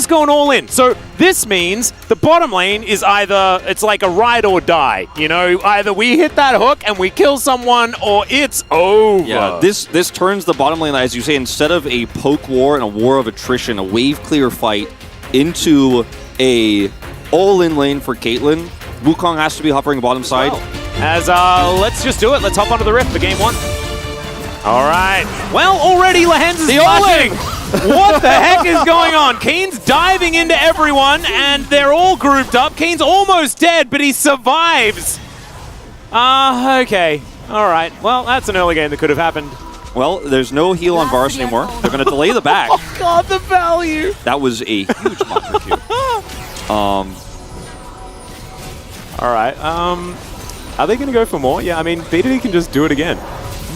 going all in. So this means the bottom lane is either, it's like a ride or die. You know, either we hit that hook and we kill someone or it's over. Yeah, this turns the bottom lane, as you say, instead of a poke war and a war of attrition, a wave clear fight, into a all-in lane for Caitlyn. Wukong has to be hovering bottom side. Let's just do it. Let's hop onto the Rift for game 1. All right. Well, already Lehens is flashing. What the heck is going on? Kane's diving into everyone, and they're all grouped up. Kane's almost dead, but he survives. Okay. All right. Well, that's an early game that could have happened. Well, there's no heal on Varus anymore. They're going to delay the back. Oh, God, the value. That was a huge monster Q. All right. Are they going to go for more? Yeah, I mean, BDD can just do it again.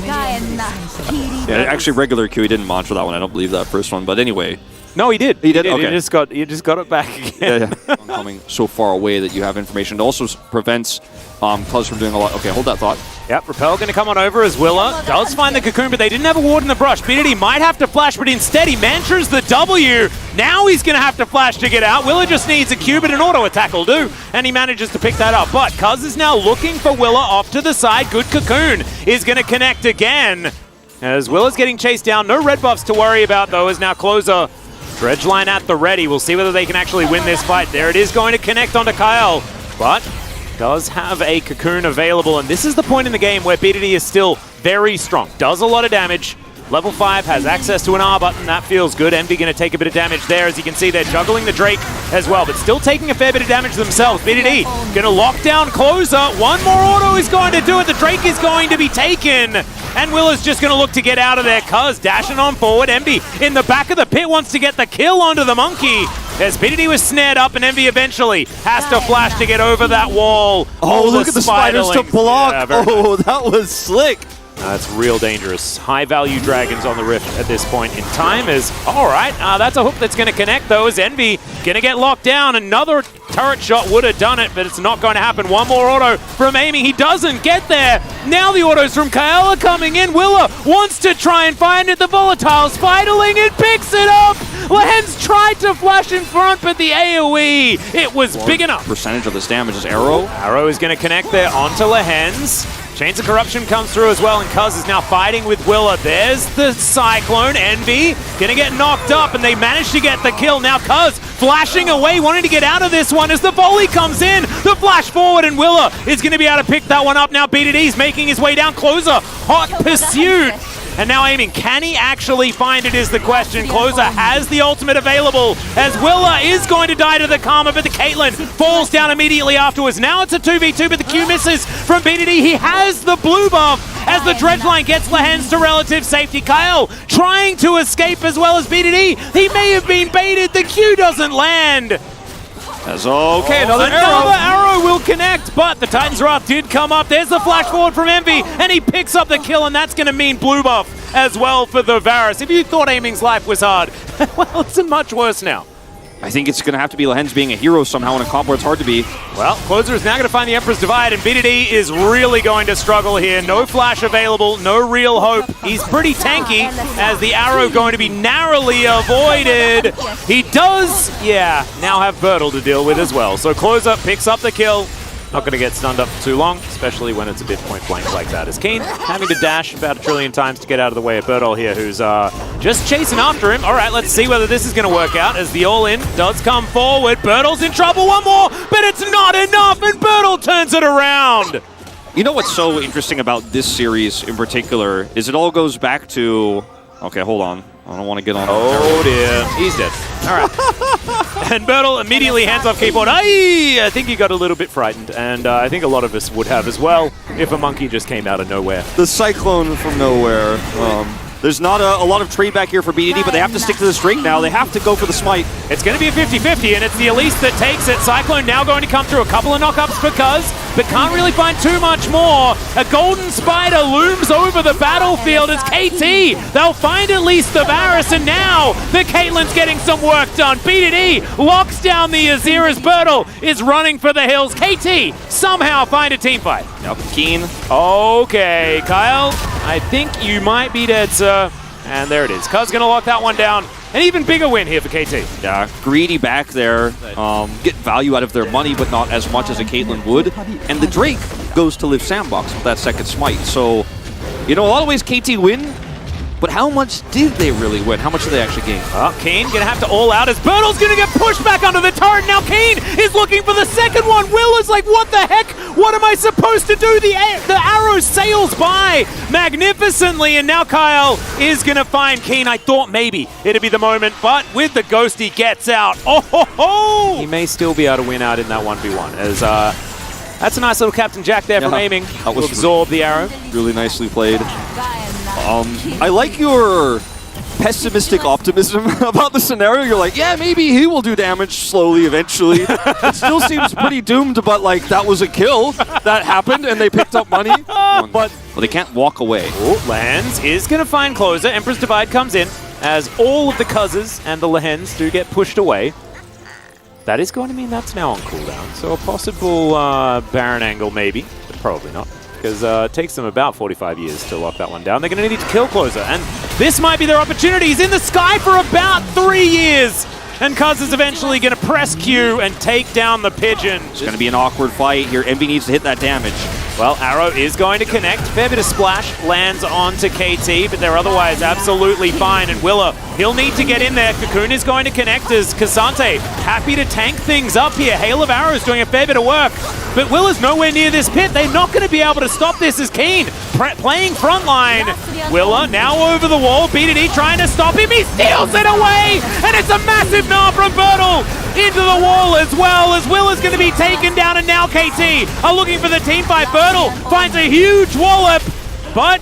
Yeah, actually, regular Q, he didn't mantra that one. I don't believe that first one. But anyway. No, he did. He did? Okay. You just got it back again. Yeah. Coming so far away that you have information. It also prevents Cuz from doing a lot. Okay, hold that thought. Yep, Repel going to come on over as Willa does find the cocoon, but they didn't have a ward in the brush. BDD might have to flash, but instead he mantras the W. Now he's going to have to flash to get out. Willa just needs a Q, but an auto attack will do, and he manages to pick that up. But Cuz is now looking for Willa off to the side. Good cocoon is going to connect again. As Willa's getting chased down. No red buffs to worry about, though, as now Closer. Dredge line at the ready. We'll see whether they can actually win this fight. There it is, going to connect onto Kyle, but does have a cocoon available, and this is the point in the game where BDD is still very strong. Does a lot of damage. Level 5 has access to an R button. That feels good. Envy going to take a bit of damage there. As you can see, they're juggling the Drake as well, but still taking a fair bit of damage themselves. BDD going to lock down Closer. One more auto is going to do it. The Drake is going to be taken. And Willa's just going to look to get out of there. Cuz dashing on forward. Envy in the back of the pit wants to get the kill onto the monkey. As BDD was snared up, and Envy eventually has to flash to get over that wall. Oh, look at the spiders to block. Yeah, that was slick. That's real dangerous. High-value dragons on the Rift at this point in time is, all right, that's a hook that's going to connect, though, as Envy going to get locked down. Another turret shot would have done it, but it's not going to happen. One more auto from Amy. He doesn't get there. Now the autos from Kaela coming in. Willa wants to try and find it. The volatile Spiderling, it picks it up. Lehens tried to flash in front, but the AoE, it was big enough. Percentage of this damage is Arrow. Arrow is going to connect there onto Lehens. Chains of Corruption comes through as well, and Cuz is now fighting with Willa. There's the Cyclone. Envy gonna get knocked up, and they manage to get the kill. Now Cuz flashing away, wanting to get out of this one as the volley comes in. The flash forward, and Willa is gonna be able to pick that one up. Now BDD's making his way down. Closer, hot pursuit. And now aiming, can he actually find it is the question. Closer has the ultimate available as Willa is going to die to the Karma, but the Caitlyn falls down immediately afterwards. Now it's a 2v2, but the Q misses from BDD. He has the blue buff as the Dredge line gets Lehens to relative safety. Kyle trying to escape as well as BDD. He may have been baited. The Q doesn't land. That's okay, another arrow will connect, but the Titan's Wrath did come up. There's the flash forward from Envy, and he picks up the kill, and that's going to mean blue buff as well for the Varus. If you thought aiming's life was hard, well, it's much worse now. I think it's going to have to be Lehens being a hero somehow in a comp where it's hard to be. Well, Closer is now going to find the Emperor's Divide, and BDD is really going to struggle here. No flash available, no real hope. He's pretty tanky as the arrow going to be narrowly avoided. He does, now have Bertle to deal with as well. So Closer picks up the kill. Not going to get stunned up for too long, especially when it's a bit point blank like that. As Kane having to dash about 1 trillion times to get out of the way of Bertle here, who's just chasing after him. All right, let's see whether this is going to work out as the all-in does come forward. Bertle's in trouble, one more, but it's not enough, and Bertle turns it around. You know what's so interesting about this series in particular is it all goes back to... Okay, hold on. I don't want to get on. Oh dear, he's dead. All right. And Bertle immediately hands off keyboard. I think he got a little bit frightened, and I think a lot of us would have as well if a monkey just came out of nowhere. The Cyclone from nowhere. There's not a lot of trade back here for BDD, but they have to stick to this Drake now. They have to go for the smite. It's going to be a 50-50, and it's the Elise that takes it. Cyclone now going to come through. A couple of knockups for Cuz, but can't really find too much more. A golden spider looms over the battlefield as KT. They'll find at least the Varus, and now the Caitlyn's getting some work done. BDD locks down the Azir as Bertle is running for the hills. KT somehow find a team fight. Yep, Keen. Okay, Kyle, I think you might be dead, sir. And there it is. Cuz gonna lock that one down. an even bigger win here for KT. Yeah, greedy back there, get value out of their money, but not as much as a Caitlyn would. And the Drake goes to Live Sandbox with that second smite. So, you know, a lot of ways KT win, but how much did they really win? How much did they actually gain? Keen gonna have to all out as Bertle's gonna get pushed back under the turret. Now Keen is looking for the second one. Will is like, what the heck? What am I supposed to do? The arrow sails by magnificently, and now Kyle is gonna find Keen. I thought maybe it'd be the moment, but with the ghost, he gets out. Oh ho ho! He may still be able to win out in that 1v1 as that's a nice little Captain Jack there from aiming to absorb the arrow. Really nicely played. I like your pessimistic optimism about the scenario. You're like, yeah, maybe he will do damage slowly eventually. It still seems pretty doomed, but like that was a kill that happened and they picked up money. But well, they can't walk away. Oh, Lands is going to find closer. Emperor's Divide comes in as all of the Cuzzes and the Lehens do get pushed away. That is going to mean that's now on cooldown. So a possible Baron angle maybe, but probably not. Because it takes them about 45 years to lock that one down. They're going to need to kill closer, and this might be their opportunity. He's in the sky for about 3 years, and Cuz is eventually going to press Q and take down the Pigeon. It's going to be an awkward fight here. Envy needs to hit that damage. Well, Arrow is going to connect. Fair bit of splash lands onto KT, but they're otherwise absolutely fine. And Willa, he'll need to get in there. Cocoon is going to connect as Cassante happy to tank things up here. Hail of Arrows doing a fair bit of work. But Willa's nowhere near this pit. They're not going to be able to stop this as Keen playing frontline. Willa now over the wall. BDD trying to stop him. He steals it away. And it's a massive gnaw from Bertle into the wall as well as Willa's going to be taken down. And now KT are looking for the team fight. Bertle finds a huge wallop, but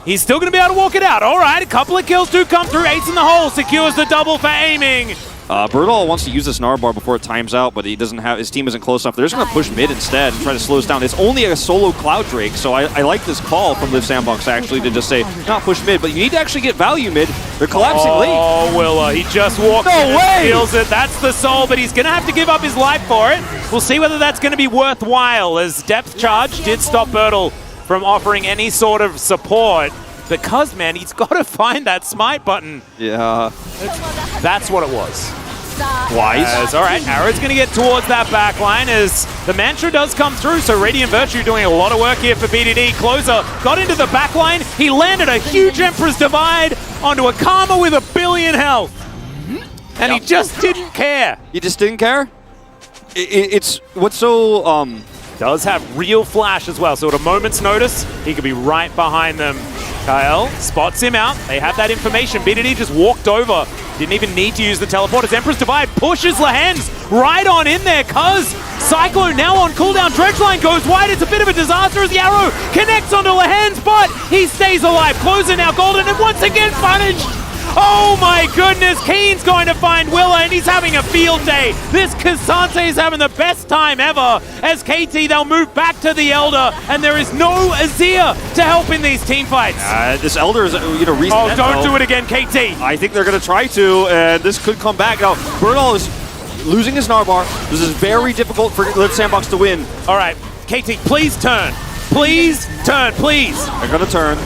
he's still going to be able to walk it out. All right, a couple of kills do come through. Ace in the hole secures the double for aiming. Bertle wants to use this Nar-Bar before it times out, but he doesn't have, his team isn't close enough. They're just going to push mid instead and try to slow us down. It's only a solo Cloud Drake, so I like this call from Live Sandbox actually to just say, not push mid, but you need to actually get value mid. They're collapsing late. Oh, Willa, he just walks in and steals it. That's the soul, but he's going to have to give up his life for it. We'll see whether that's going to be worthwhile, as Depth Charge did stop Bertle from offering any sort of support. Because, man, he's got to find that smite button. Yeah. That's what it was. Wise. All right, Arrow's going to get towards that back line as the mantra does come through. So Radiant Virtue doing a lot of work here for BDD. Closer got into the back line. He landed a huge Emperor's Divide onto a Karma with 1 billion health. And he just didn't care. You just didn't care? It's what's so... Does have real flash as well, so at a moment's notice, he could be right behind them. Kyle spots him out. They have that information. BDD just walked over. Didn't even need to use the teleport as Emperor's Divide pushes Lehens right on in there. Cuz Cyclone now on cooldown. Dredgeline goes wide. It's a bit of a disaster as the arrow connects onto Lehens, but he stays alive. Closer now golden and once again punished. Oh my goodness, Keen's going to find Willa and he's having a field day. This Cassante is having the best time ever. As KT, they'll move back to the Elder and there is no Azir to help in these team fights. This Elder is, recent. Oh, don't do it again, KT. I think they're going to try to, and this could come back. Now, Bertle is losing his Nar-Bar. This is very difficult for Live Sandbox to win. All right, KT, please turn. Please turn, please. They're going to turn.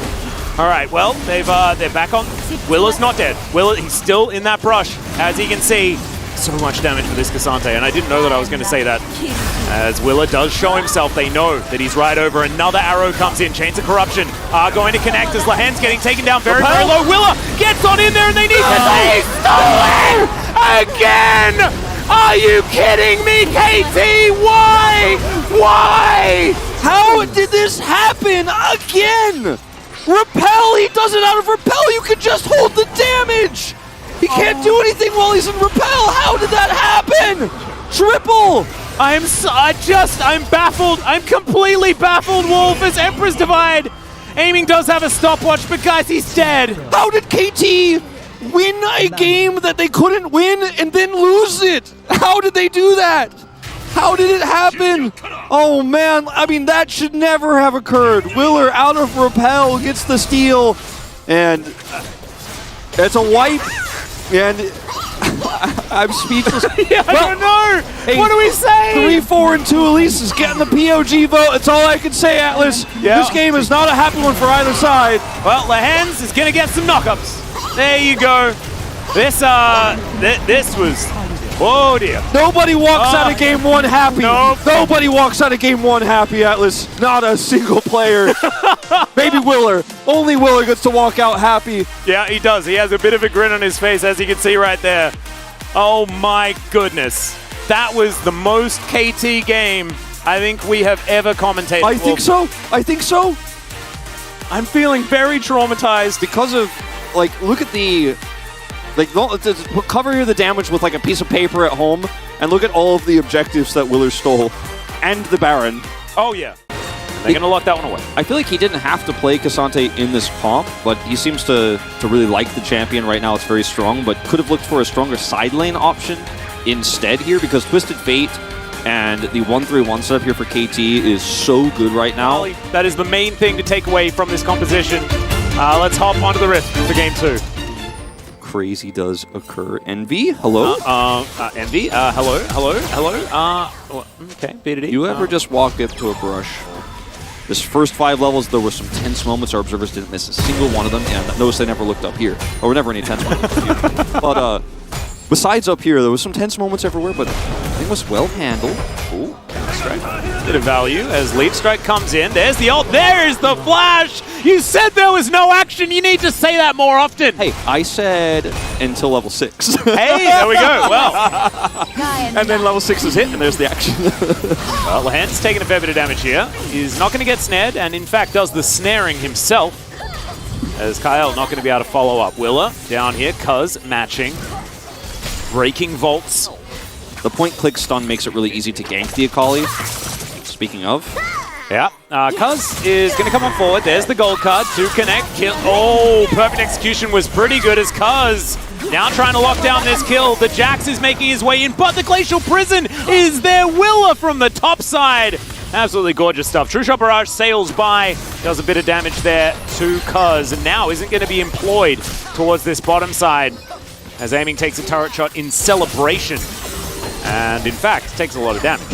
All right, well, they're back on. Willa's not dead. Willa, he's still in that brush. As you can see, so much damage for this Cassante, and I didn't know that I was going to say that. As Willa does show himself, they know that he's right over. Another arrow comes in. Chains of Corruption are going to connect as Lehen's getting taken down very, very low. Willa gets on in there, and they need to say, stolen again! Are you kidding me, KT? Why? Why? How did this happen again? Repel! He does it out of Repel! You can just hold the damage! He can't do anything while he's in Repel! How did that happen? Triple! I'm baffled. I'm completely baffled, Wolf, as Emperor's Divide. Aiming does have a stopwatch, but guys, he's dead. How did KT win a game that they couldn't win and then lose it? How did they do that? How did it happen? Oh man, I mean, that should never have occurred. Willer out of Repel gets the steal, and it's a wipe, and I'm speechless. Yeah, I don't know. What do we say? 3, 4, and 2 Elise is getting the POG vote. That's all I can say, Atlas. Yeah. This game is not a happy one for either side. Well, Lehens is going to get some knockups. There you go. This was... Oh dear. Nobody walks out of game one happy. Nope. Nobody walks out of game one happy, Atlas. Not a single player. Maybe Willer. Only Willer gets to walk out happy. Yeah, he does. He has a bit of a grin on his face, as you can see right there. Oh my goodness. That was the most KT game I think we have ever commentated. I think so. I think so. I'm feeling very traumatized. Because of, like, look at the... Like, cover the damage with, like, a piece of paper at home, and look at all of the objectives that Willer stole. And the Baron. Oh, yeah. They're going to lock that one away. I feel like he didn't have to play Cassante in this comp, but he seems to really like the champion right now. It's very strong, but could have looked for a stronger side lane option instead here, because Twisted Fate and the 1-3-1 setup here for KT is so good right now. That is the main thing to take away from this composition. Let's hop onto the Rift for game 2. Crazy does occur. Envy, hello? Envy, hello. Okay, BDD. You ever just walk up to a brush? This first 5 levels, there were some tense moments. Our observers didn't miss a single one of them, and notice they never looked up here. Or never any tense moments. But besides up here, there was some tense moments everywhere, but I think it was well handled. Ooh, strike. Bit of value as Leap Strike comes in. There's the ult. There's the flash. You said there was no action. You need to say that more often. Hey, I said until level 6. Hey, there we go. Well, and then level 6 is hit, and there's the action. well, Lahan's taking a fair bit of damage here. He's not going to get snared, and in fact does the snaring himself. As Kyle not going to be able to follow up. Willer down here, Cuz matching. Breaking vaults. The point-click stun makes it really easy to gank the Akali. Speaking of. Yeah, Cuz is going to come on forward. There's the gold card to connect. Kill. Oh, perfect execution was pretty good as Cuz now trying to lock down this kill. The Jax is making his way in, but the Glacial Prison is there. Willer from the top side. Absolutely gorgeous stuff. True Shot Barrage sails by, does a bit of damage there to Cuz, and now isn't going to be employed towards this bottom side as Aiming takes a turret shot in celebration. And in fact, takes a lot of damage.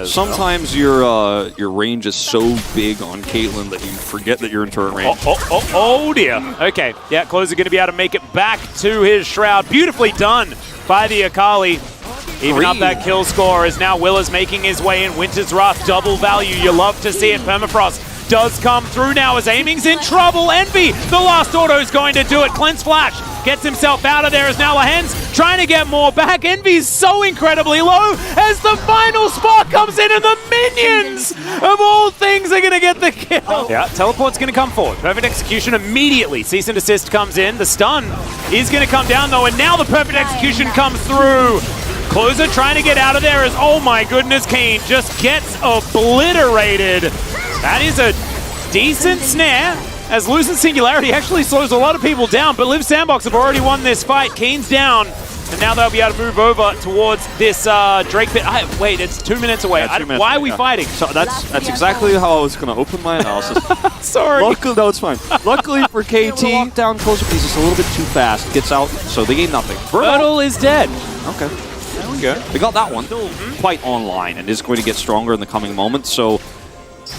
Sometimes your range is so big on Caitlyn that you forget that you're in turret range. Oh dear. Okay, yeah, Closer going to be able to make it back to his Shroud. Beautifully done by the Akali. Even up that kill score as now Willer's making his way in. Winter's Wrath, double value. You love to see it. Permafrost does come through now as Aiming's in trouble. Envy, the last auto is going to do it. Cleanse Flash gets himself out of there as now Lahan's trying to get more back. Envy's so incredibly low as the final spark comes in and the minions of all things are going to get the kill. Yeah, teleport's going to come forward. Perfect execution immediately. Cease and desist comes in. The stun is going to come down though, and now the perfect execution comes through. Closer trying to get out of there as, oh my goodness, Kane just gets obliterated. That is a decent snare, as losing Singularity actually slows a lot of people down, but Liv Sandbox have already won this fight. Kane's down, and now they'll be able to move over towards this Drake pit. Wait, it's 2 minutes away. Yeah, 2 minutes why away, are we fighting? So that's exactly how I was going to open my analysis. Sorry. Luckily, no, it's fine. Luckily for KT, down closer, he's just a little bit too fast. Gets out, so they gain nothing. Bertle is dead. Okay. There we go. We got that one. Quite online and is going to get stronger in the coming moments, so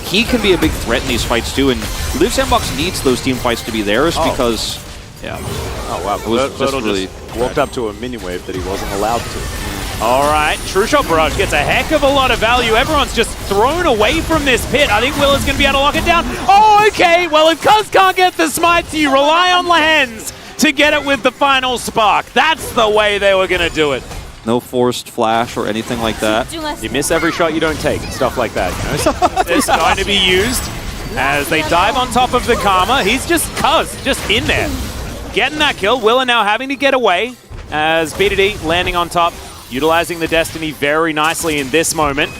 he can be a big threat in these fights too, and Liv Sandbox needs those team fights to be theirs because, yeah. Oh wow, it was just really walked up to a minion wave that he wasn't allowed to. All right, True Shot Barrage gets a heck of a lot of value. Everyone's just thrown away from this pit. I think Willer's going to be able to lock it down. Oh, okay. Well, if Cuz can't get the smites, you rely on Lahan's to get it with the final spark. That's the way they were going to do it. No forced flash or anything like that. You miss every shot you don't take, and stuff like that. You know? It's going to be used as they dive on top of the Karma. He's just in there. Getting that kill. Willer now having to get away as BDD landing on top, utilizing the Destiny very nicely in this moment.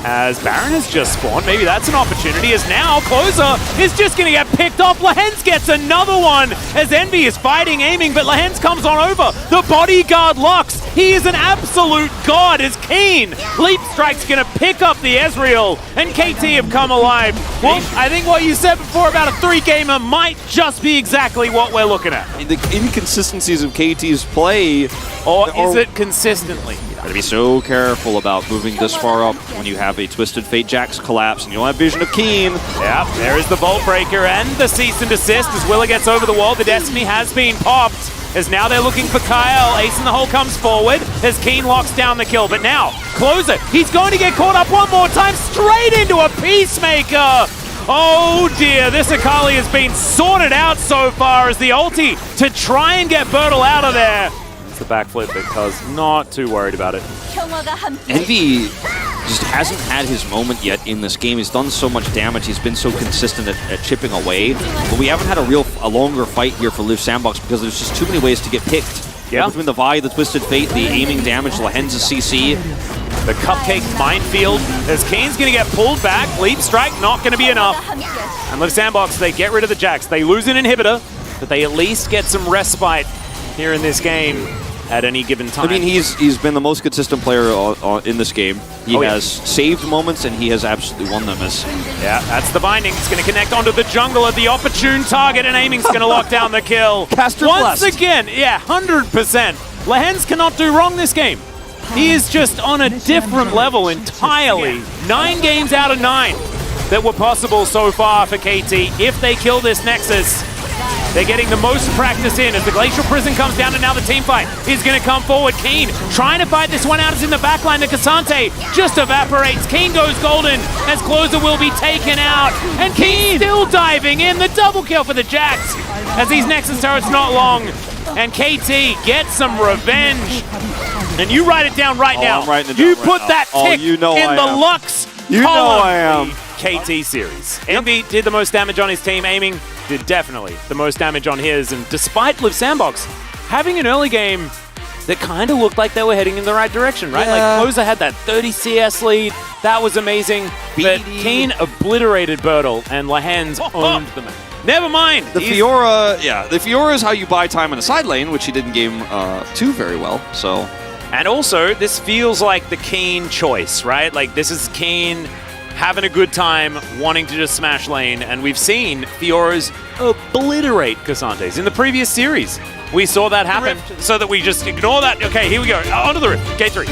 As Baron has just spawned, maybe that's an opportunity, as now Closer is just going to get picked off. Lahan's gets another one as Envy is fighting, aiming, but Lahan's comes on over. The bodyguard locks. He is an absolute god as Keen. Leap Strike's going to pick up the Ezreal, and KT have come alive. Well, I think what you said before about a 3-gamer might just be exactly what we're looking at. The inconsistencies of KT's play. Or is it consistently? Gotta be so careful about moving this far up when you have a Twisted Fate Jax collapse and you don't have vision of Keen. Yeah, there is the Vault Breaker and the cease and desist as Willer gets over the wall. The Destiny has been popped. as now they're looking for Kyle. Ace in the hole comes forward as Keen locks down the kill. But now, Closer, he's going to get caught up one more time, straight into a Peacemaker. Oh dear, this Akali has been sorted out so far as the ulti to try and get Bertle out of there. It's the backflip because not too worried about it. Envy just hasn't had his moment yet in this game. He's done so much damage. He's been so consistent at chipping away. But we haven't had a longer fight here for Liv Sandbox because there's just too many ways to get picked. Yeah. Between the Vi, the Twisted Fate, the aiming damage, Lahen's CC. The Cupcake Minefield as Kane's going to get pulled back. Leap Strike not going to be enough. And Liv Sandbox, they get rid of the Jax. They lose an inhibitor, but they at least get some respite here in this game at any given time. I mean, he's been the most consistent player in this game. He has saved moments, and he has absolutely won them. Yeah, that's the binding. It's going to connect onto the jungle at the opportune target, and aiming's going to lock down the kill. Caster Once blessed. again, yeah, 100%. Lahen's cannot do wrong this game. He is just on a different level entirely. 9 games out of 9 that were possible so far for KT. If they kill this Nexus, they're getting the most practice in as the Glacial Prison comes down, and now the team fight is going to come forward. Keen trying to fight this one out is in the backline. The Cassante just evaporates. Keen goes golden as Closer will be taken out. And Keen still diving in. The double kill for the Jax as these Nexus turrets not long. And KT gets some revenge. And you write it down right now. I'm writing it down You right put now. that tick you know in I the am. Lux You know column. I am. KT series. Envy did the most damage on his team. Aiming did definitely the most damage on his. And despite Liv Sandbox having an early game that kind of looked like they were heading in the right direction, right? Yeah. Like Closer had that 30 CS lead. That was amazing. But Keen obliterated Bertle and Lahen's owned the match. Never mind. The Fiora, the Fiora is how you buy time in a side lane, which he did in game 2 very well. So, and also, this feels like the Keen choice, right? Like, this is Keen having a good time, wanting to just smash lane, and we've seen Fioras obliterate Cassantes. In the previous series, we saw that happen, so that we just ignore that. Okay, here we go. Onto the rift. K3.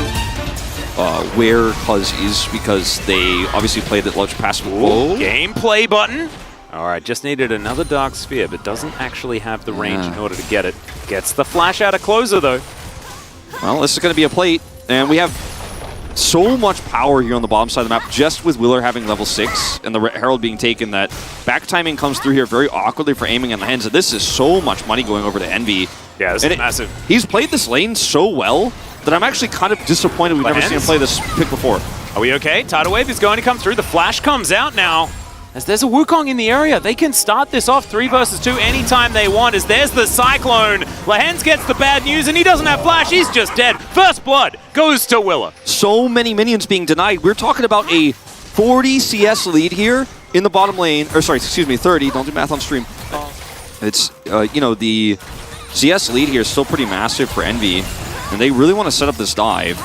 where Cuz is, because they obviously played that large passive. Gameplay button. All right, just needed another Dark Sphere, but doesn't actually have the range in order to get it. Gets the flash out of Closer, though. Well, this is going to be a plate, and we have so much power here on the bottom side of the map, just with Willer having level 6 and the Herald being taken, that back timing comes through here very awkwardly for aiming in the hands. This is so much money going over to Envy. Yeah, this is massive. He's played this lane so well that I'm actually kind of disappointed we've never seen him play this pick before. Are we okay? Tidal Wave is going to come through. The flash comes out now. As there's a Wukong in the area, they can start this off 3 versus 2 anytime they want, as there's the Cyclone. Lahenz gets the bad news, and he doesn't have flash. He's just dead. First blood goes to Willa. So many minions being denied. We're talking about a 40 CS lead here in the bottom lane. Or sorry, excuse me, 30. Don't do math on stream. It's, you know, the CS lead here is still pretty massive for Envy, and they really want to set up this dive.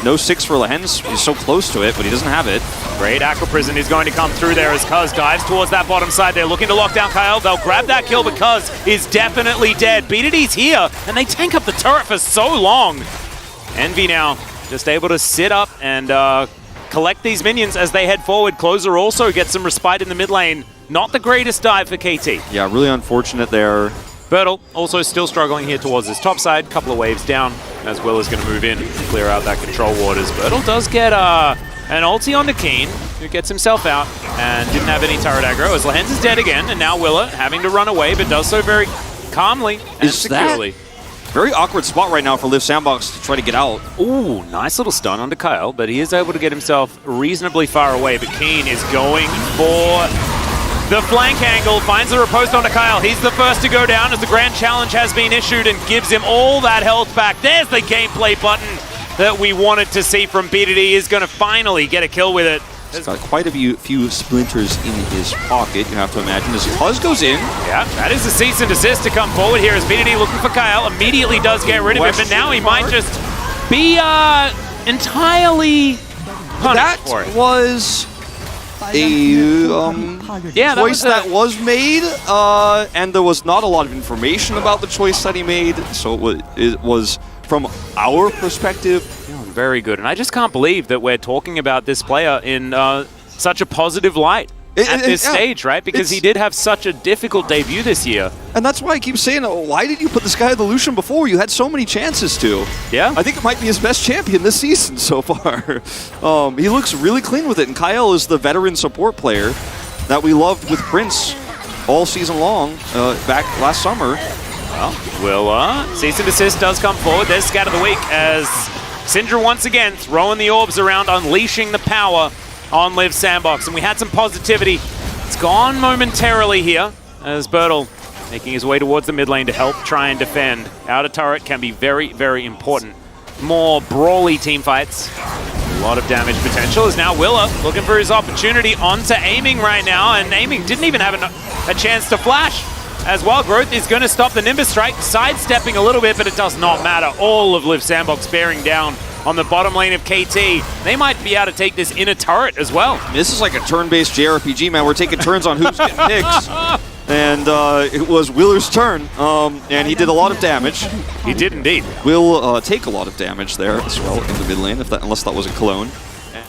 No 6 for Lahenz. He's so close to it, but he doesn't have it. Great Aqua Prison is going to come through there as Cuz dives towards that bottom side. They're looking to lock down Kyle. They'll grab that kill, but Cuz is definitely dead. BDD's here, and they tank up the turret for so long. Envy now just able to sit up and collect these minions as they head forward. Closer also gets some respite in the mid lane. Not the greatest dive for KT. Yeah, really unfortunate there. Bertle also still struggling here towards his top side. Couple of waves down as Will is going to move in to clear out that control waters. Bertle does get an ulti onto Keen, who gets himself out and didn't have any turret aggro, as Lahenz is dead again, and now Willa having to run away, but does so very calmly and securely. Very awkward spot right now for Liv Sandbox to try to get out. Ooh, nice little stun onto Kyle, but he is able to get himself reasonably far away, but Keen is going for the flank angle, finds the riposte onto Kyle. He's the first to go down as the grand challenge has been issued and gives him all that health back. There's the gameplay button that we wanted to see from BDD. He's going to finally get a kill with it. He's got quite a few splinters in his pocket, you have to imagine, as Cuz goes in. Yeah, that is a cease and desist to come forward here as BDD looking for Kyle. Immediately does get rid of him, but now he might just be entirely punished for it. That was a choice that was made, and there was not a lot of information about the choice that he made, so it was from our perspective. Very good, and I just can't believe that we're talking about this player in such a positive light. at this stage, right? Because he did have such a difficult debut this year. And that's why I keep saying, why did you put this guy in the Lucian before? You had so many chances to. Yeah. I think it might be his best champion this season so far. He looks really clean with it. And Kyle is the veteran support player that we loved with Prince all season long back last summer. Well, Cease and Desist does come forward. There's Scat of the Week as Syndra once again throwing the orbs around, unleashing the power on Liv Sandbox. And we had some positivity. It's gone momentarily here as Bertel making his way towards the mid lane to help try and defend. Outer turret can be very, very important. More brawly team fights. A lot of damage potential is now Willa looking for his opportunity onto Aiming right now. And Aiming didn't even have a chance to flash. As well, Growth is going to stop the Nimbus Strike, sidestepping a little bit, but it does not matter. All of Liv Sandbox bearing down on the bottom lane of KT. They might be able to take this inner turret as well. This is like a turn-based JRPG, man. We're taking turns on who's getting picks. And it was Willer's turn, and he did a lot of damage. He did indeed. Will take a lot of damage there as well in the mid lane, unless that was a clone.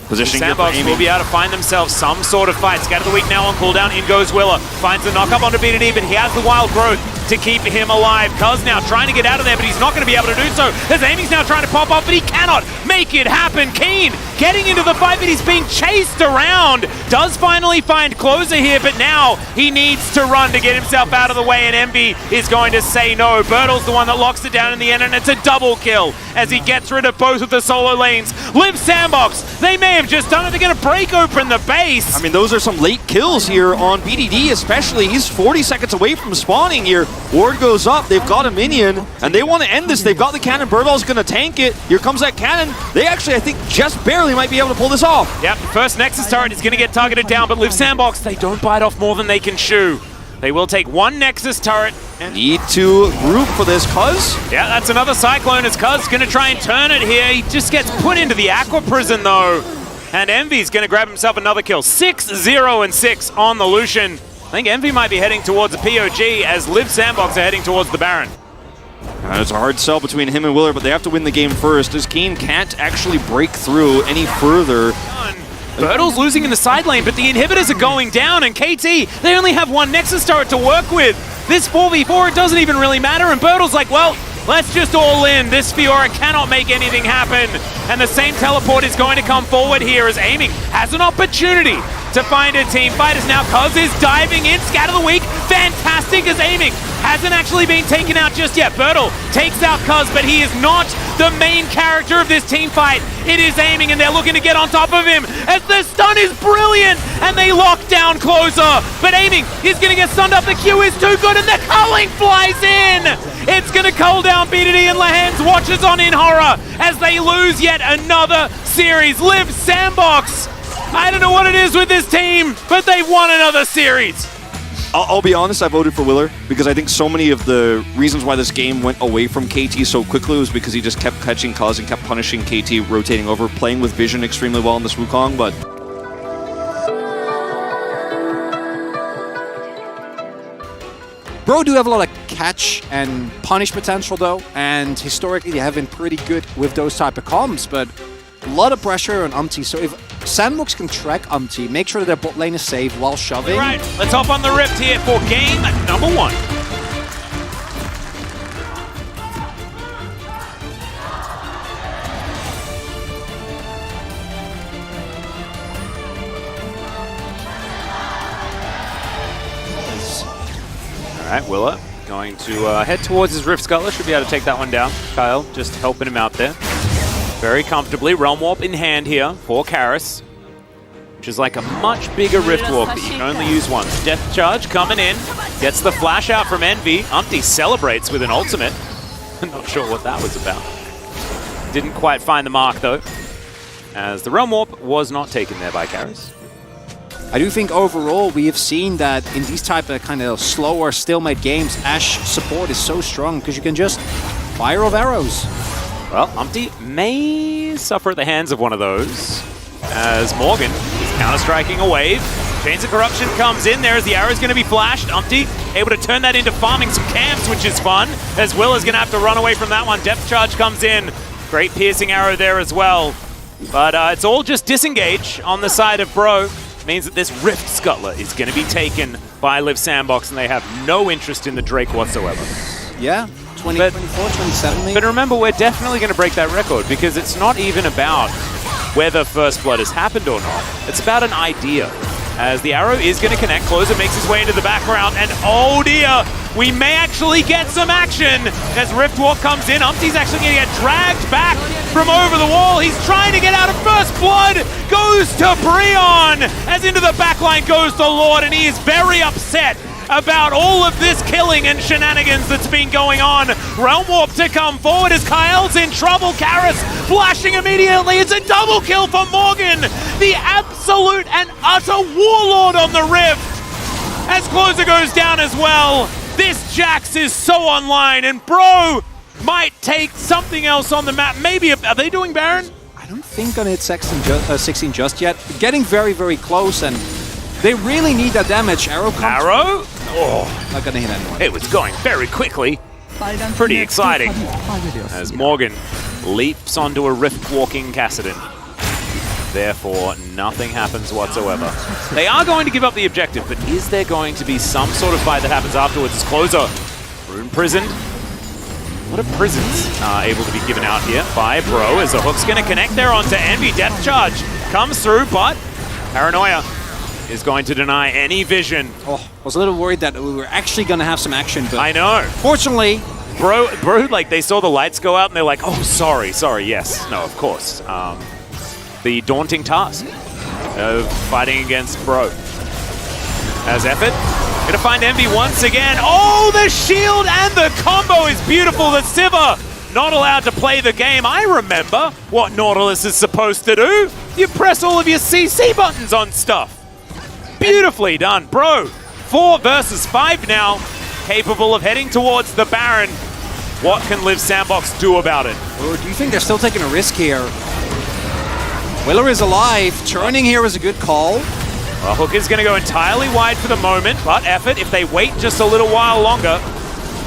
Positioning Sandbox will be able to find themselves some sort of fight. Scat of the Week now on cooldown. In goes Willa. Finds the knock-up onto BDD, but he has the Wild Growth to keep him alive. Cuz now trying to get out of there, but he's not going to be able to do so. As Amy's now trying to pop up, but he cannot make it happen. Keen getting into the fight, but he's being chased around. Does finally find Closer here, but now he needs to run to get himself out of the way, and Envy is going to say no. Bertel's the one that locks it down in the end, and it's a double kill as he gets rid of both of the solo lanes. Liv Sandbox, they may have just done it. They're going to break open the base. I mean, those are some late kills here on BDD especially. He's 40 seconds away from spawning here. Ward goes up, they've got a minion, and they want to end this. They've got the cannon, Bertel's going to tank it. Here comes that cannon. They actually, I think, just barely might be able to pull this off. Yep, first Nexus turret is going to get targeted down, but Liv Sandbox, they don't bite off more than they can chew. They will take one Nexus turret. Need to group for this, Cuz. Yeah, that's another Cyclone as Cuz going to try and turn it here. He just gets put into the Aqua Prison, though. And Envy's going to grab himself another kill. 6-0-6 on the Lucian. I think Envy might be heading towards the POG as Liv Sandbox are heading towards the Baron. It's a hard sell between him and Willer, but they have to win the game first. As Keen can't actually break through any further. Bertel's losing in the side lane, but the inhibitors are going down, and KT, they only have one Nexus turret to work with. This 4v4, it doesn't even really matter, and Bertel's like, well, let's just all in. This Fiora cannot make anything happen. And the same teleport is going to come forward here as Aiming has an opportunity to find a team fight as now Cuz is diving in. Scat of the Week, fantastic as Aiming hasn't actually been taken out just yet. Bertel takes out Cuz, but he is not the main character of this team fight. It is Aiming, and they're looking to get on top of him as the stun is brilliant, and they lock down Closer. But Aiming is going to get stunned up. The Q is too good, and the culling flies in. It's going to cull down BDD, and Lahan's watches on in horror as they lose yet another series. Liv Sandbox, I don't know what it is with this team, but they've won another series. I'll be honest, I voted for Willer because I think so many of the reasons why this game went away from KT so quickly was because he just kept catching Cuz and kept punishing KT, rotating over, playing with vision extremely well in this Wukong, but Bro do have a lot of catch and punish potential though, and historically they have been pretty good with those type of comps, but a lot of pressure on Umti, so if Sandbox can track Umti, make sure that their bot lane is safe while shoving. All right, let's hop on the Rift here for game number 1. All right, Willa going to head towards his Rift Scuttler. Should be able to take that one down. Kyle just helping him out there. Very comfortably. Realm Warp in hand here for Karis, which is like a much bigger Rift Warp, but you can only use one. Death Charge coming in. Gets the flash out from Envy. Umpty celebrates with an ultimate. Not sure what that was about. Didn't quite find the mark, though, as the Realm Warp was not taken there by Karis. I do think overall we have seen that in these type of kind of slower stalemate games, Ashe support is so strong because you can just fire off arrows. Well, Umpty may suffer at the hands of one of those as Morgan is counter-striking a wave. Chains of Corruption comes in there as the arrow is going to be flashed. Umpty able to turn that into farming some camps, which is fun, as Will is going to have to run away from that one. Depth Charge comes in. Great piercing arrow there as well. But it's all just disengage on the side of Bro. means that this Rift Scuttler is going to be taken by Liv Sandbox, and they have no interest in the Drake whatsoever. Yeah, 24, 27 maybe. But remember, we're definitely going to break that record, because it's not even about whether First Blood has happened or not. It's about an idea. As the arrow is going to connect, Closer makes his way into the background, and oh dear, we may actually get some action as Riftwalk comes in. Umpty's actually going to get dragged back from over the wall. He's trying to get out of First Blood, goes to Breon, as into the backline goes the Lord, and he is very upset about all of this killing and shenanigans that's been going on. Realm Warp to come forward as Kyle's in trouble. Karis flashing immediately. It's a double kill for Morgan, the absolute and utter warlord on the Rift. As Closer goes down as well, this Jax is so online, and Bro might take something else on the map. Maybe, are they doing Baron? I don't think gonna hit 16 just yet. Getting very, very close, and they really need that damage. Arrow comes. Arrow? Oh, Not gonna hit anyone. it was going very quickly. Pretty exciting as Morgan leaps onto a rift-walking Kassadin. Therefore, nothing happens whatsoever. They are going to give up the objective, but is there going to be some sort of fight that happens afterwards? It's Closer. Rune prisoned. What are prisons able to be given out here by Bro as the hook's going to connect there onto Envy. Death Charge comes through, but Paranoia is going to deny any vision. Oh, I was a little worried that we were actually gonna have some action, but I know. fortunately, Bro, like, they saw the lights go out and they're like, oh, sorry, yes. No, of course. The daunting task of fighting against Bro. As Effort, gonna find Envy once again. Oh, the shield and the combo is beautiful. The Sivir not allowed to play the game. I remember what Nautilus is supposed to do. You press all of your CC buttons on stuff. Beautifully done. Bro, 4 versus 5 now, capable of heading towards the Baron. What can Liv Sandbox do about it? or do you think they're still taking a risk here? Willer is alive. Turning here is a good call. Well, Hook is going to go entirely wide for the moment, but Effort, if they wait just a little while longer,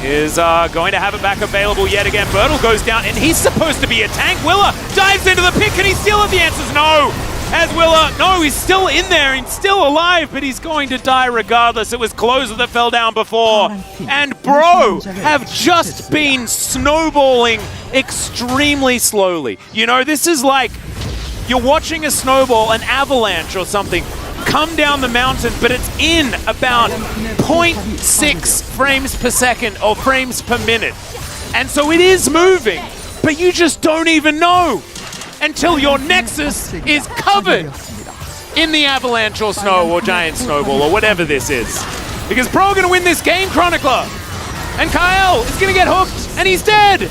is going to have it back available yet again. Bertle goes down, and he's supposed to be a tank. Willer dives into the pit. Can he steal it? The answer's no. As Willer, no, he's still in there. He's still alive, but he's going to die regardless. It was Closer that fell down before. And Bro have just been snowballing extremely slowly. You know, this is like you're watching a snowball, an avalanche or something, come down the mountain, but it's in about 0.6 frames per second or frames per minute. And so it is moving, but you just don't even know until your Nexus is covered in the avalanche or snow or giant snowball or whatever this is. Because Pro are going to win this game, Chronicler. And Kyle is going to get hooked, and he's dead.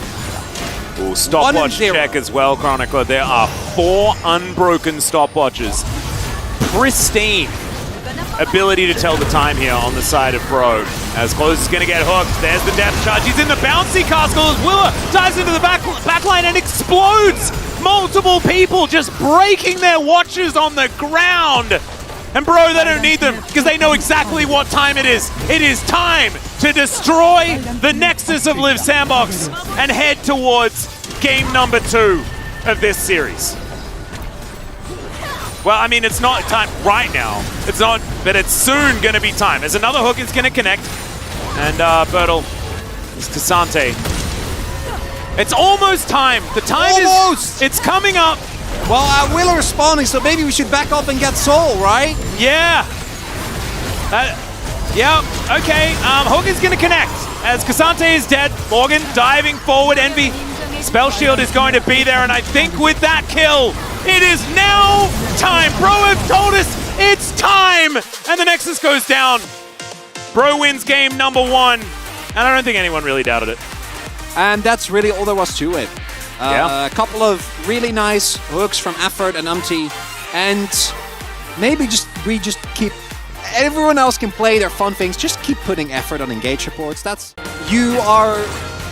Ooh, stopwatch check as well, Chronicler. There are 4 unbroken stopwatches. Pristine ability to tell the time here on the side of Bro. As Close is going to get hooked. There's the Death Charge. He's in the bouncy castle as Willer dives into the backline and explodes. Multiple people just breaking their watches on the ground. And Bro, they don't need them because they know exactly what time it is. It is time to destroy the Nexus of Liv Sandbox and head towards game number 2 of this series. Well, I mean, it's not time right now. It's not, but it's soon going to be time. As another hook is going to connect. And Bertle is Cassante. It's almost time. The time is, it's coming up. Well, Willer is spawning, so maybe we should back up and get Soul, right? Yeah. Yeah, okay. Hook is going to connect. As Cassante is dead, Morgan diving forward. Envy Spell Shield is going to be there, and I think with that kill, it is now time. Bro have told us it's time, and the Nexus goes down. Bro wins game number 1, and I don't think anyone really doubted it. And that's really all there was to it. Yeah. A couple of really nice hooks from Effort and Umpty, and maybe we just keep. Everyone else can play their fun things. Just keep putting effort on engage reports. You are